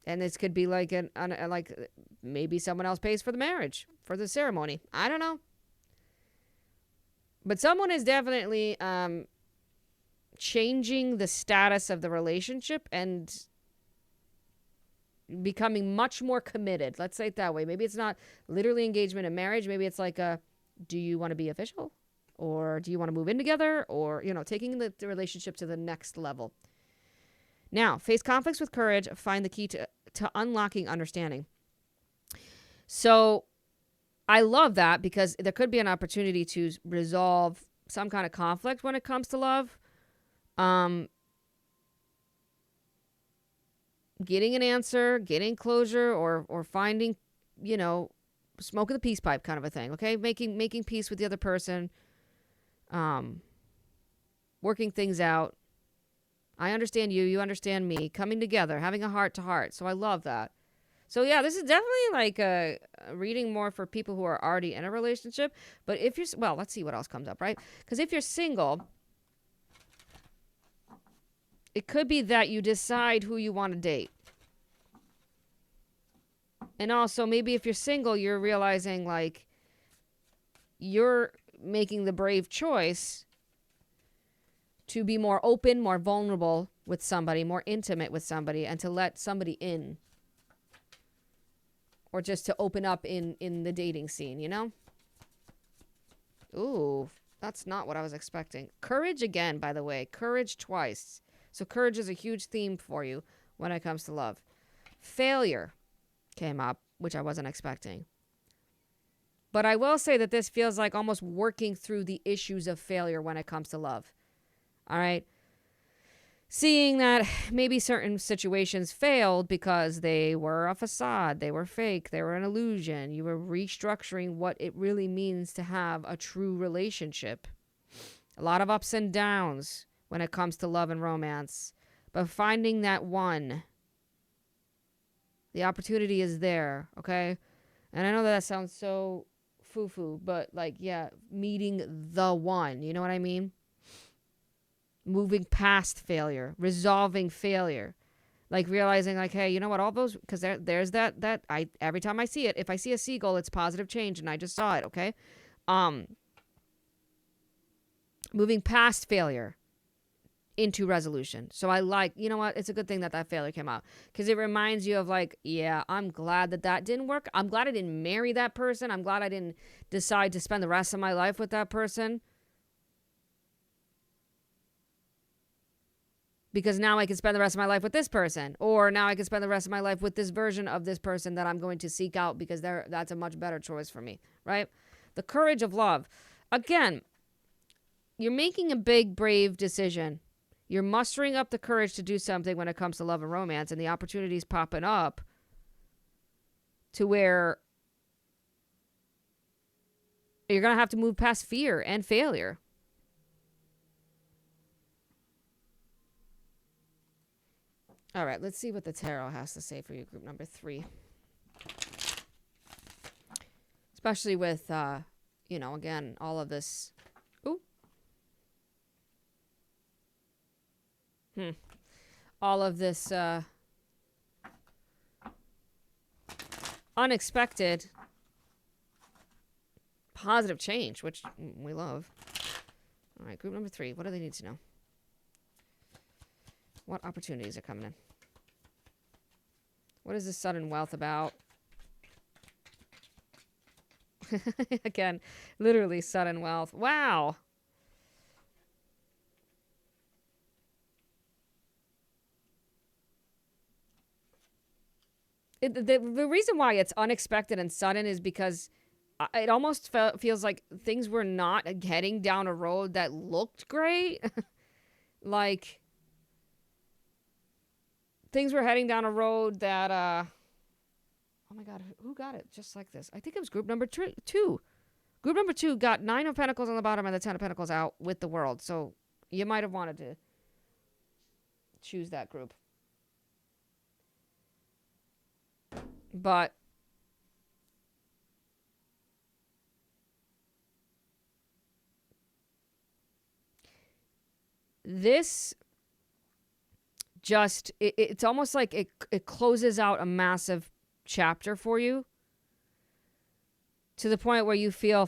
Speaker 1: And this could be like like maybe someone else pays for the marriage, for the ceremony. I don't know. But someone is definitely changing the status of the relationship and becoming much more committed. Let's say it that way. Maybe it's not literally engagement and marriage. Maybe it's like do you want to be official? Or do you want to move in together? Or, taking the relationship to the next level. Now, face conflicts with courage. Find the key to unlocking understanding. So I love that because there could be an opportunity to resolve some kind of conflict when it comes to love. Getting an answer, getting closure, or finding, smoking the peace pipe kind of a thing. Okay, making peace with the other person. Working things out. I understand you, you understand me, coming together, having a heart to heart. So I love that. So yeah, this is definitely like a reading more for people who are already in a relationship. But if you're, well, let's see what else comes up, right? Because if you're single, it could be that you decide who you want to date. And also maybe if you're single, you're realizing like you're making the brave choice to be more open, more vulnerable with somebody, more intimate with somebody, and to let somebody in. Or just to open up in the dating scene, Ooh, that's not what I was expecting. Courage again, by the way. Courage twice. So courage is a huge theme for you when it comes to love. Failure came up, which I wasn't expecting. But I will say that this feels like almost working through the issues of failure when it comes to love. All right? Seeing that maybe certain situations failed because they were a facade, they were fake, they were an illusion. You were restructuring what it really means to have a true relationship. A lot of ups and downs when it comes to love and romance. But finding that one, the opportunity is there, okay? And I know that sounds so foo-foo, but like, yeah, meeting the one, you know what I mean? Moving past failure, resolving failure, like realizing like, hey, you know what, all those, because there's that I every time I see it, if I see a seagull, it's positive change, and I just saw it, okay? Moving past failure into resolution. So I like, you know what, it's a good thing that failure came out, because it reminds you of like, yeah, I'm glad that didn't work. I'm glad I didn't marry that person. I'm glad I didn't decide to spend the rest of my life with that person. Because now I can spend the rest of my life with this person. Or now I can spend the rest of my life with this version of this person that I'm going to seek out because that's a much better choice for me, right? The courage of love. Again, you're making a big, brave decision. You're mustering up the courage to do something when it comes to love and romance, and the opportunities popping up to where you're going to have to move past fear and failure. All right, let's see what the tarot has to say for you, group number 3. Especially with, again, all of this. Ooh. All of this unexpected positive change, which we love. All right, group number 3. What do they need to know? What opportunities are coming in? What is this sudden wealth about? Again, literally sudden wealth. Wow. The reason why it's unexpected and sudden is because it almost feels like things were not heading down a road that looked great. Like, things were heading down a road that, oh my God, who got it just like this? I think it was group number 2. Group number 2 got 9 of Pentacles on the bottom and the 10 of Pentacles out with the World. So you might have wanted to choose that group. But this just, it's almost like it closes out a massive chapter for you to the point where you feel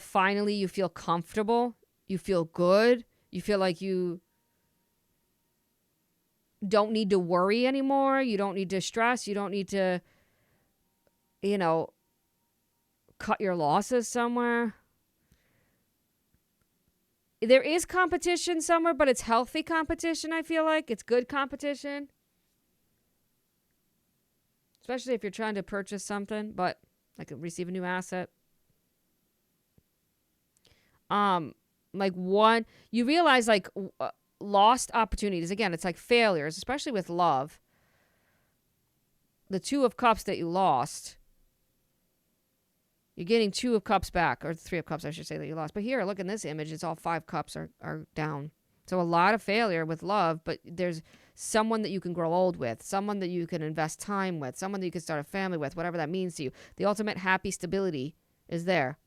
Speaker 1: comfortable, you feel good, you feel like you don't need to worry anymore. You don't need to stress. You don't need to, you know, cut your losses somewhere. There is competition somewhere, but it's healthy competition, I feel like. It's good competition. Especially if you're trying to purchase something, but like receive a new asset. Like one, you realize like lost opportunities. Again, it's like failures, especially with love. The 2 of Cups that you lost, you're getting 2 of Cups back, or 3 of Cups, I should say, that you lost. But here, look in this image, it's all 5 cups are down. So a lot of failure with love, but there's someone that you can grow old with, someone that you can invest time with, someone that you can start a family with, whatever that means to you. The ultimate happy stability is there.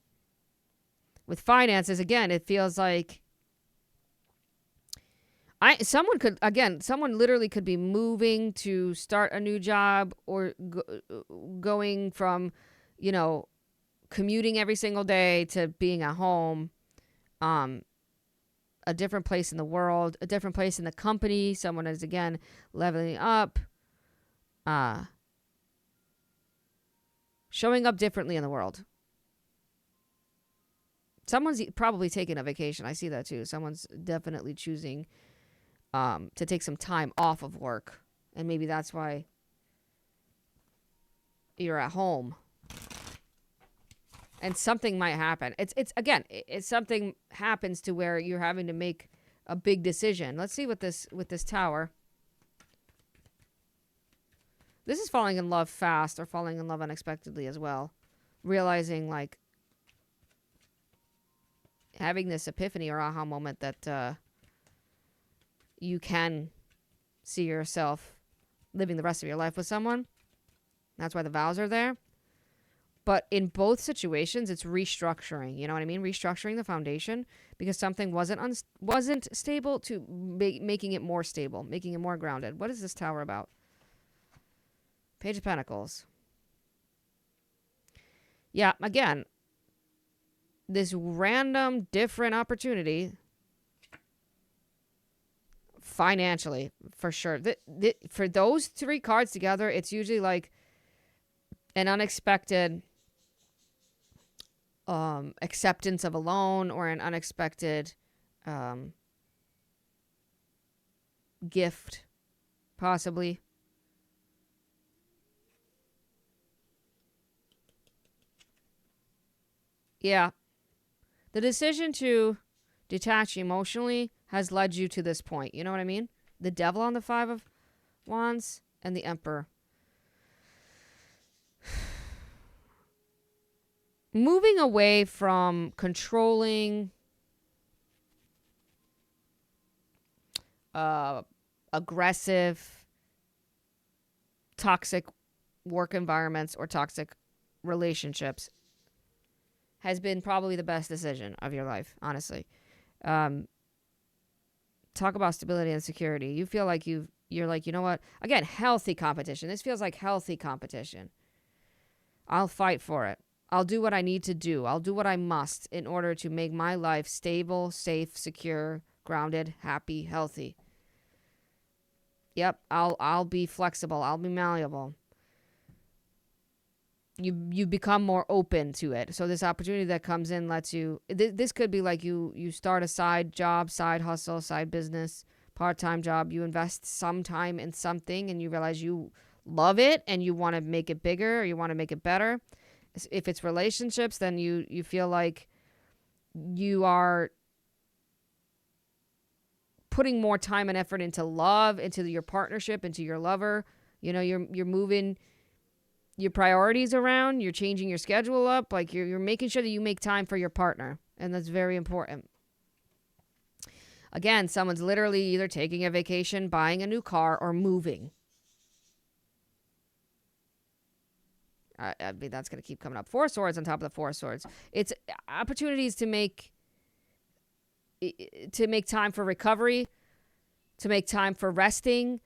Speaker 1: With finances, again, it feels like someone literally could be moving to start a new job, or going from, commuting every single day to being at home, a different place in the world, a different place in the company. Someone is, again, leveling up, showing up differently in the world. Someone's probably taking a vacation. I see that too. Someone's definitely choosing to take some time off of work. And maybe that's why you're at home. And something might happen. It's something happens to where you're having to make a big decision. Let's see with this tower. This is falling in love fast, or falling in love unexpectedly as well. Realizing, like, having this epiphany or aha moment that you can see yourself living the rest of your life with someone. That's why the vows are there. But in both situations, it's restructuring. You know what I mean? Restructuring the foundation, because something wasn't stable, to making it more stable, making it more grounded. What is this tower about? Page of Pentacles. Yeah, again, this random different opportunity financially, for sure. For those 3 cards together, it's usually like an unexpected acceptance of a loan, or an unexpected gift, possibly. Yeah. The decision to detach emotionally has led you to this point. You know what I mean? The Devil on the 5 of Wands and the Emperor. Moving away from controlling, aggressive, toxic work environments or toxic relationships has been probably the best decision of your life, honestly. Talk about stability and security. You feel like you're like, you know what? Again, healthy competition. This feels like healthy competition. I'll fight for it. I'll do what I need to do. I'll do what I must in order to make my life stable, safe, secure, grounded, happy, healthy. Yep, I'll be flexible. I'll be malleable. You become more open to it. So this opportunity that comes in lets you, this could be like you start a side job, side hustle, side business, part-time job. You invest some time in something and you realize you love it and you want to make it bigger, or you want to make it better. If it's relationships, then you feel like you are putting more time and effort into love, into your partnership, into your lover. You know, you're moving your priorities around, you're changing your schedule up, like you're making sure that you make time for your partner, and that's very important. Again, someone's literally either taking a vacation, buying a new car, or moving. I mean, that's going to keep coming up. 4 swords on top of the 4 swords. It's opportunities to make time for recovery, to make time for resting,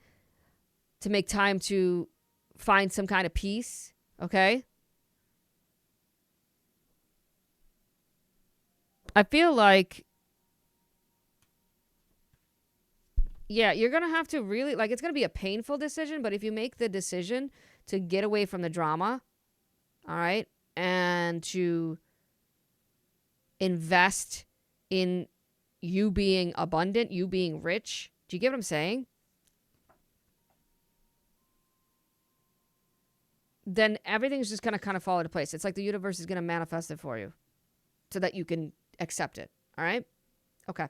Speaker 1: to make time to find some kind of peace, okay? I feel like Yeah, you're going to have to really, like, it's going to be a painful decision, but if you make the decision to get away from the drama, all right, and to invest in you being abundant, you being rich, do you get what I'm saying? Then everything's just going to kind of fall into place. It's like the universe is going to manifest it for you so that you can accept it. All right? Okay.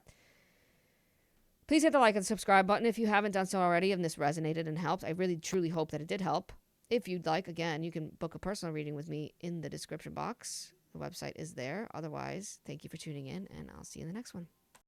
Speaker 1: Please hit the like and subscribe button if you haven't done so already and this resonated and helped. I really, truly hope that it did help. If you'd like, again, you can book a personal reading with me in the description box. The website is there. Otherwise, thank you for tuning in, and I'll see you in the next one.